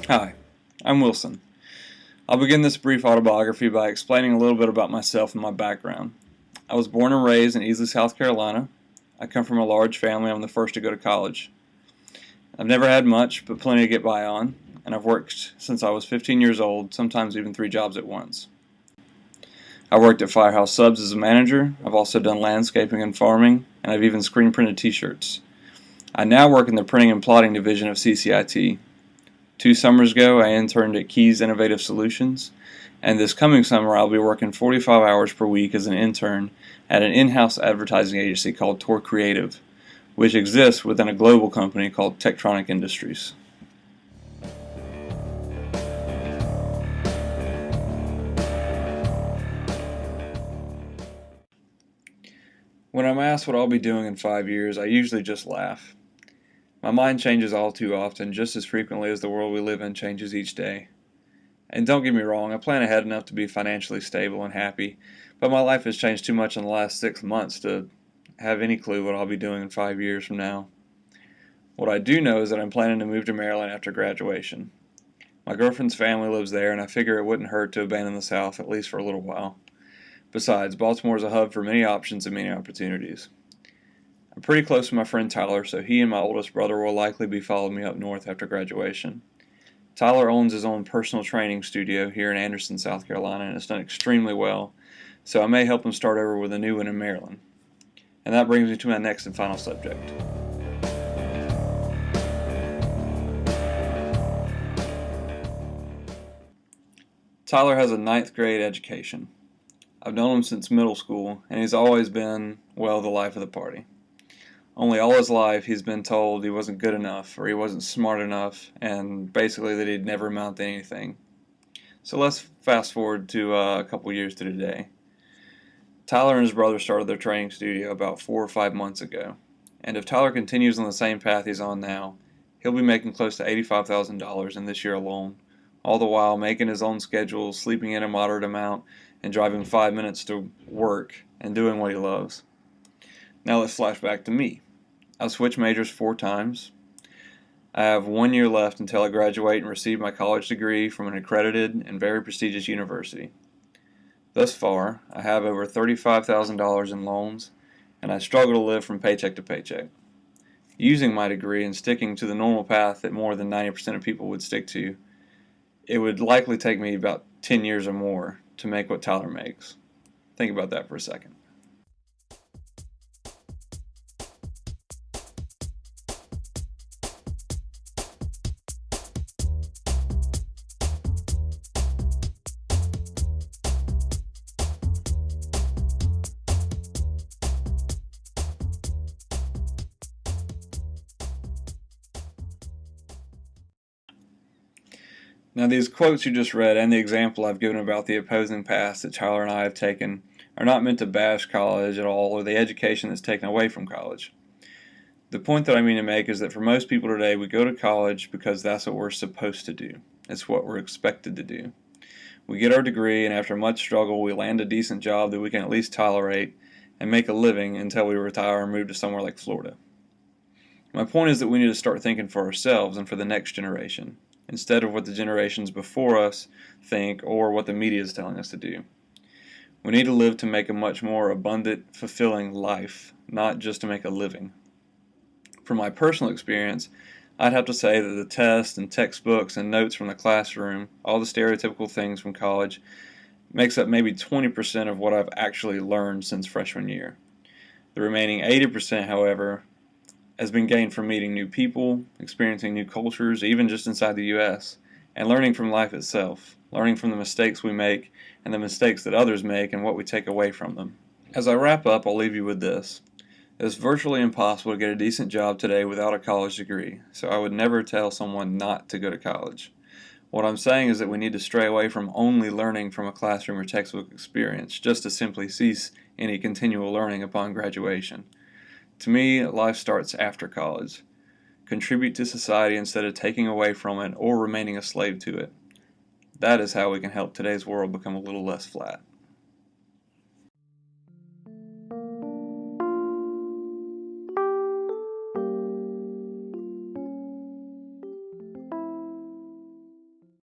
Hi, I'm Wilson. I'll begin this brief autobiography by explaining a little bit about myself and my background. I was born and raised in Easley, South Carolina. I come from a large family. I'm the first to go to college. I've never had much, but plenty to get by on, and I've worked since I was 15 years old, sometimes even 3 jobs at once. I worked at Firehouse Subs as a manager. I've also done landscaping and farming, and I've even screen printed t-shirts. I now work in the printing and plotting division of CCIT. 2 summers ago, I interned at Keys Innovative Solutions, and this coming summer I'll be working 45 hours per week as an intern at an in-house advertising agency called Tor Creative, which exists within a global company called Tektronic Industries. When I'm asked what I'll be doing in 5 years, I usually just laugh. My mind changes all too often, just as frequently as the world we live in changes each day. And don't get me wrong, I plan ahead enough to be financially stable and happy, but my life has changed too much in the last 6 months to have any clue what I'll be doing in 5 years from now. What I do know is that I'm planning to move to Maryland after graduation. My girlfriend's family lives there, and I figure it wouldn't hurt to abandon the South, at least for a little while. Besides, Baltimore is a hub for many options and many opportunities. I'm pretty close to my friend Tyler, so he and my oldest brother will likely be following me up north after graduation. Tyler owns his own personal training studio here in Anderson, South Carolina, and it's done extremely well, so I may help him start over with a new one in Maryland. And that brings me to my next and final subject. Tyler has a 9th grade education. I've known him since middle school, and he's always been, well, the life of the party. Only all his life he's been told he wasn't good enough, or he wasn't smart enough, and basically that he'd never amount to anything. So let's fast forward to a couple years to today. Tyler and his brother started their training studio about 4 or 5 months ago, and if Tyler continues on the same path he's on now, he'll be making close to $85,000 in this year alone, all the while making his own schedule, sleeping in a moderate amount, and driving 5 minutes to work and doing what he loves. Now let's flash back to me. I've switched majors 4 times. I have 1 year left until I graduate and receive my college degree from an accredited and very prestigious university. Thus far, I have over $35,000 in loans, and I struggle to live from paycheck to paycheck. Using my degree and sticking to the normal path that more than 90% of people would stick to, it would likely take me about 10 years or more to make what Tyler makes. Think about that for a second. Now, these quotes you just read and the example I've given about the opposing paths that Tyler and I have taken are not meant to bash college at all or the education that's taken away from college. The point that I mean to make is that for most people today, we go to college because that's what we're supposed to do. It's what we're expected to do. We get our degree, and after much struggle, we land a decent job that we can at least tolerate and make a living until we retire and move to somewhere like Florida. My point is that we need to start thinking for ourselves and for the next generation, instead of what the generations before us think or what the media is telling us to do. We need to live to make a much more abundant, fulfilling life, not just to make a living. From my personal experience, I'd have to say that the tests and textbooks and notes from the classroom, all the stereotypical things from college, makes up maybe 20% of what I've actually learned since freshman year. The remaining 80%, however, has been gained from meeting new people, experiencing new cultures, even just inside the U.S., and learning from life itself, learning from the mistakes we make and the mistakes that others make and what we take away from them. As I wrap up, I'll leave you with this. It's virtually impossible to get a decent job today without a college degree, so I would never tell someone not to go to college. What I'm saying is that we need to stray away from only learning from a classroom or textbook experience, just to simply cease any continual learning upon graduation. To me, life starts after college. Contribute to society instead of taking away from it or remaining a slave to it. That is how we can help today's world become a little less flat.